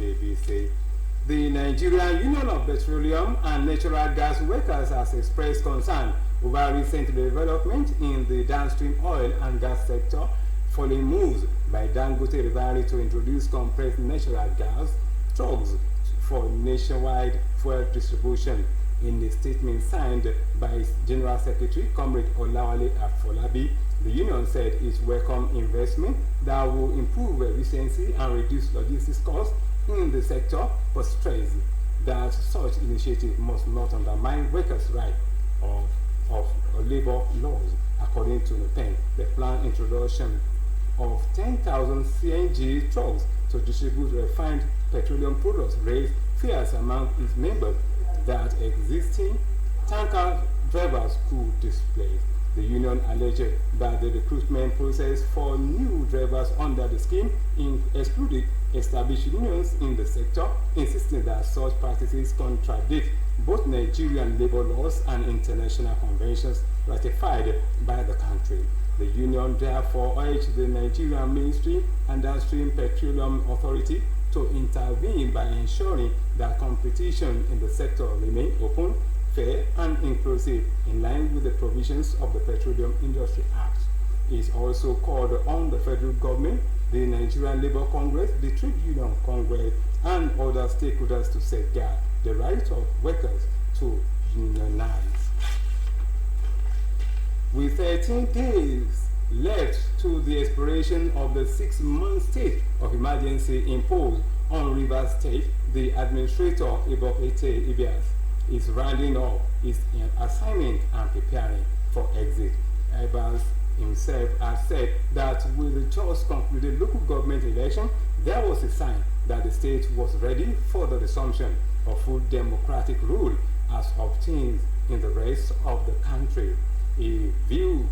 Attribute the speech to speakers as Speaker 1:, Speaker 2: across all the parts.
Speaker 1: BBC. The Nigerian Union of Petroleum and Natural Gas Workers has expressed concern over recent development in the downstream oil and gas sector, following moves by Dangote Refinery to introduce compressed natural gas trucks for nationwide fuel distribution. In a statement signed by its General Secretary, Comrade Olawale Afolabi, the union said it welcomes investment that will improve efficiency and reduce logistics costs in the sector, but stressed that such initiative must not undermine workers' rights of labor laws. According to the pen, the planned introduction of 10,000 CNG trucks to distribute refined petroleum products raised fears among its members that existing tanker drivers could displace. The union alleged that the recruitment process for new drivers under the scheme excluded established unions in the sector, insisting that such practices contradict both Nigerian labor laws and international conventions ratified by the country. The union therefore urged the Nigerian Ministry and Downstream Petroleum Authority to intervene by ensuring that competition in the sector remain open, fair, and inclusive in line with the provisions of the Petroleum Industry Act. It also called on the federal government, the Nigerian Labour Congress, the Trade Union Congress, and other stakeholders to safeguard the right of workers to unionize. With 13 days left to the expiration of the 6-month state of emergency imposed on Rivers State, the administrator, Ibokete Ibias, is rounding up his assignment and preparing for exit. Evans himself has said that with the just concluded local government election, there was a sign that the state was ready for the resumption of full democratic rule as obtained in the rest of the country. His view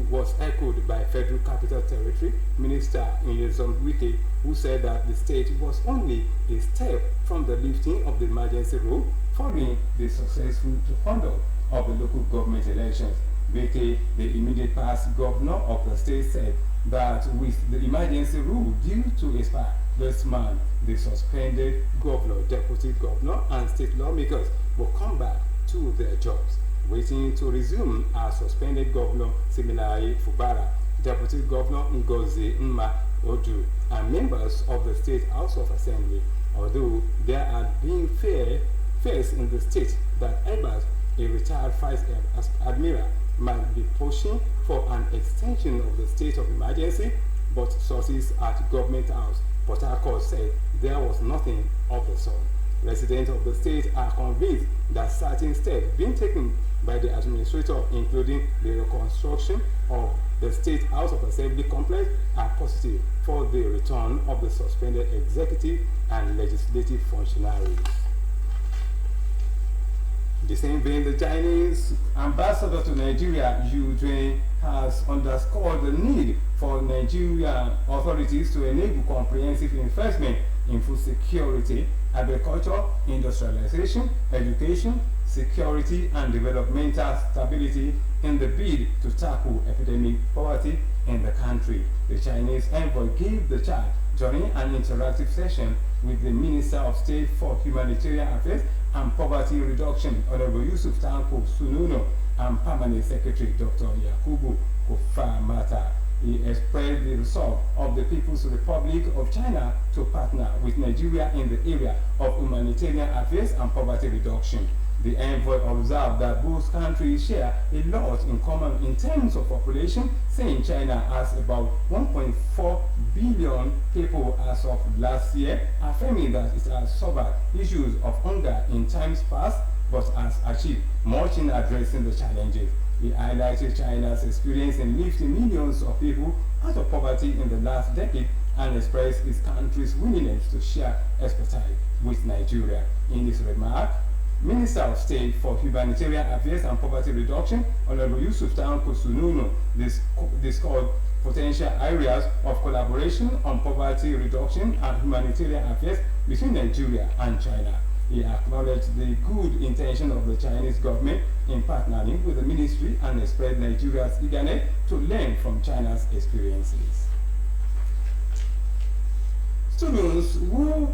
Speaker 1: was echoed by Federal Capital Territory Minister Nyesom Wike, who said that the state was only a step from the lifting of the emergency rule following the successful conduct of the local government elections. Wike, the immediate past governor of the state, said that with the emergency rule due to expire this month, the suspended governor, deputy governor, and state lawmakers will come back to their jobs. Waiting to resume as suspended governor Similaye Fubara, deputy governor Ngozi Nma Odu, and members of the State House of Assembly. Although there had been fears in the state that Ebas, a retired vice admiral, might be pushing for an extension of the state of emergency, but sources at Government House Port Harcourt said there was nothing of the sort. Residents of the state are convinced that certain steps being taken by the administrator, including the reconstruction of the State House of Assembly complex, are positive for the return of the suspended executive and legislative functionaries. In the same vein, the Chinese ambassador to Nigeria, Yu Jun, has underscored the need for Nigerian authorities to enable comprehensive investment in food security, agriculture, industrialization, education, security, and developmental stability in the bid to tackle epidemic poverty in the country. The Chinese envoy gave the charge during an interactive session with the Minister of State for Humanitarian Affairs and Poverty Reduction, Honorable Yusuf Tanko Sununo, and Permanent Secretary Dr. Yakubu Kofamata. He expressed the resolve of the People's Republic of China to partner with Nigeria in the area of humanitarian affairs and poverty reduction. The envoy observed that both countries share a lot in common in terms of population, saying China has about 1.4 billion people as of last year, affirming that it has suffered issues of hunger in times past but has achieved much in addressing the challenges. He highlighted China's experience in lifting millions of people out of poverty in the last decade and expressed his country's willingness to share expertise with Nigeria. In his remark, Minister of State for Humanitarian Affairs and Poverty Reduction, Honorable Yusuf Tanko Sununo, discussed potential areas of collaboration on poverty reduction and humanitarian affairs between Nigeria and China. He acknowledged the good intention of the Chinese government in partnering with the ministry and expressed Nigeria's eagerness to learn from China's experiences. Students who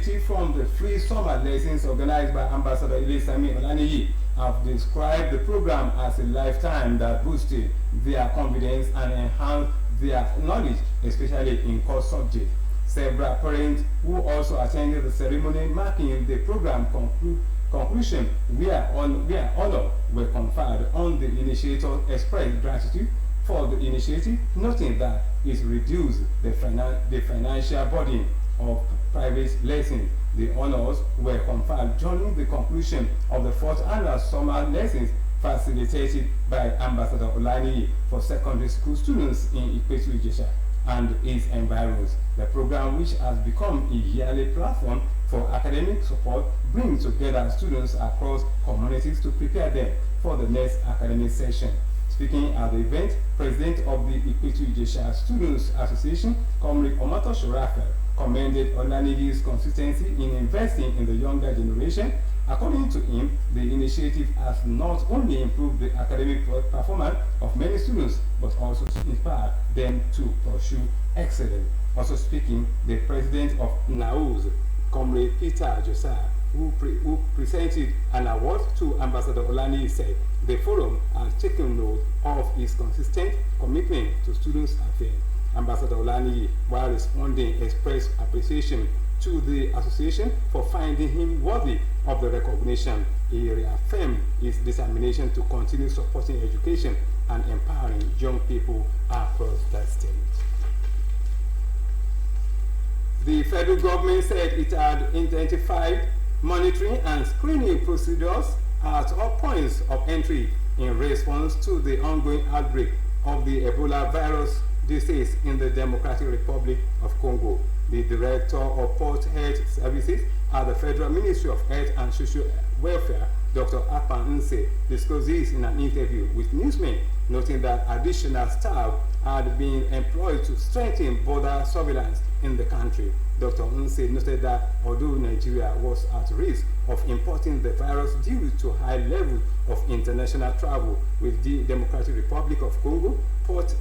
Speaker 1: benefited from the free summer lessons organized by Ambassador Ilesami Olaniyi have described the program as a lifetime that boosted their confidence and enhanced their knowledge, especially in core subjects. Several parents who also attended the ceremony marking the program conclusion where honor were conferred on the initiator, expressed gratitude for the initiative, noting that it reduced the financial burden of private lessons. The honors were conferred during the conclusion of the 4th annual summer lessons facilitated by Ambassador Olaniyi for secondary school students in Ikpetu Ijesha and its environs. The program, which has become a yearly platform for academic support, brings together students across communities to prepare them for the next academic session. Speaking at the event, President of the Ikpetu Ijesha Students Association, Comrade Omatosho Raphael, commended Olaniyi's consistency in investing in the younger generation. According to him, the initiative has not only improved the academic performance of many students, but also inspired them to pursue excellence. Also speaking, the president of NAUS, Comrade Peter Josiah, who presented an award to Ambassador Olaniyi, said the forum has taken note of his consistent commitment to students' affairs. Ambassador Olaniyi, while responding, expressed appreciation to the association for finding him worthy of the recognition. He reaffirmed his determination to continue supporting education and empowering young people across the state. The federal government said it had intensified monitoring and screening procedures at all points of entry in response to the ongoing outbreak of the Ebola virus disease in the Democratic Republic of Congo. The Director of Port Health Services at the Federal Ministry of Health and Social Welfare, Dr. Akpan Nse, disclosed this in an interview with newsmen, noting that additional staff had been employed to strengthen border surveillance in the country. Dr. Nse noted that although Nigeria was at risk of importing the virus due to high levels of international travel with the Democratic Republic of Congo, Port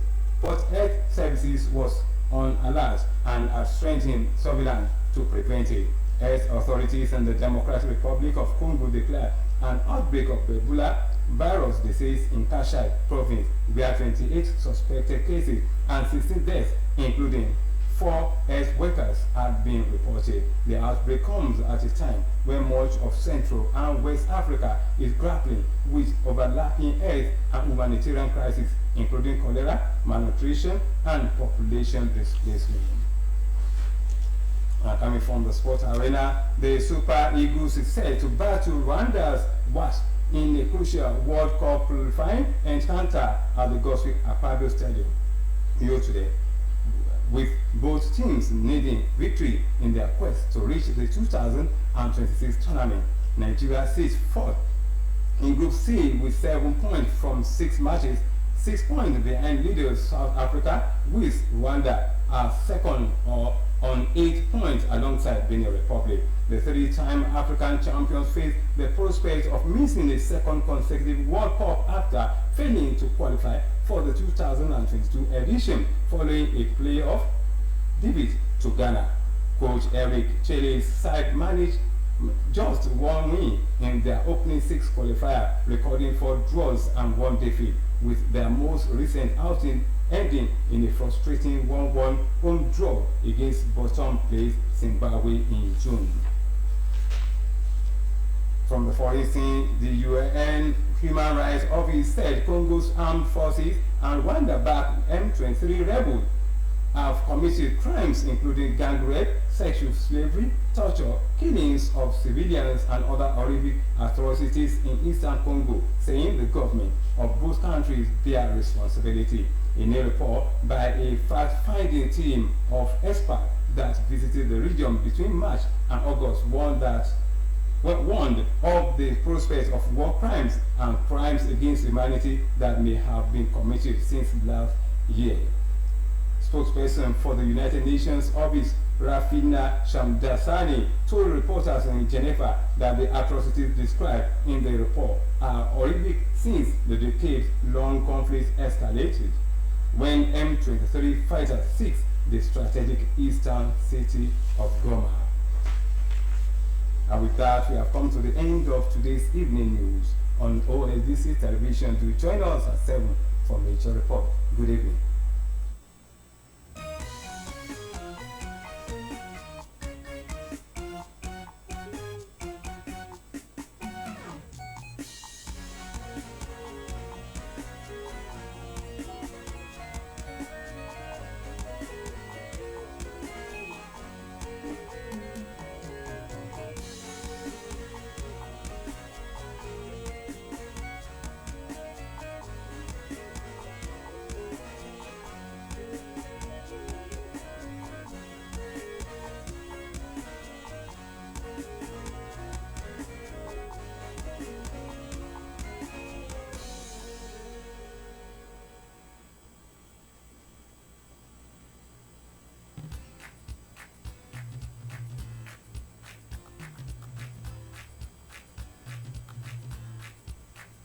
Speaker 1: Health Services was on alert and had strengthened surveillance to prevent it. Health authorities in the Democratic Republic of Congo declared an outbreak of Ebola virus disease in Kasai province, where 28 suspected cases and 16 deaths, including 4 health workers, had been reported. The outbreak comes at a time when much of Central and West Africa is grappling with overlapping health and humanitarian crises, including cholera, malnutrition, and population displacement. Coming from the sports arena, the Super Eagles is set to battle Rwanda's Wasps in a crucial World Cup qualifying encounter at the Godswick Akpabio Stadium here today, with both teams needing victory in their quest to reach the 2026 tournament. Nigeria sits fourth in Group C with 7 points from 6 matches, 6 points behind leaders South Africa, with Rwanda as second on 8 points alongside Benin Republic. The 3-time African champions face the prospect of missing a second consecutive World Cup after failing to qualify for the 2022 edition following a playoff defeat to Ghana. Coach Eric Chele's side managed just 1 win in their opening 6 qualifier, recording 4 draws and 1 defeat, with their most recent outing ending in a frustrating 1-1 home draw against bottom-placed Zimbabwe in June. From the foreign scene, the UN Human Rights Office said Congo's armed forces and Rwanda-backed M23 rebels have committed crimes including gang rape, sexual slavery, torture, killings of civilians, and other horrific atrocities in eastern Congo, saying the government of both countries bear responsibility. In a report by a fact-finding team of experts that visited the region between March and August warned of the prospect of war crimes and crimes against humanity that may have been committed since last year. Spokesperson for the United Nations Office, Rafina Shamdasani, told reporters in Geneva that the atrocities described in the report are horrific since the decades-long conflict escalated when M23 fighters seized the strategic eastern city of Goma. And with that, we have come to the end of today's evening news on OSBC television. Do join us at 7 for Nature Report. Good evening.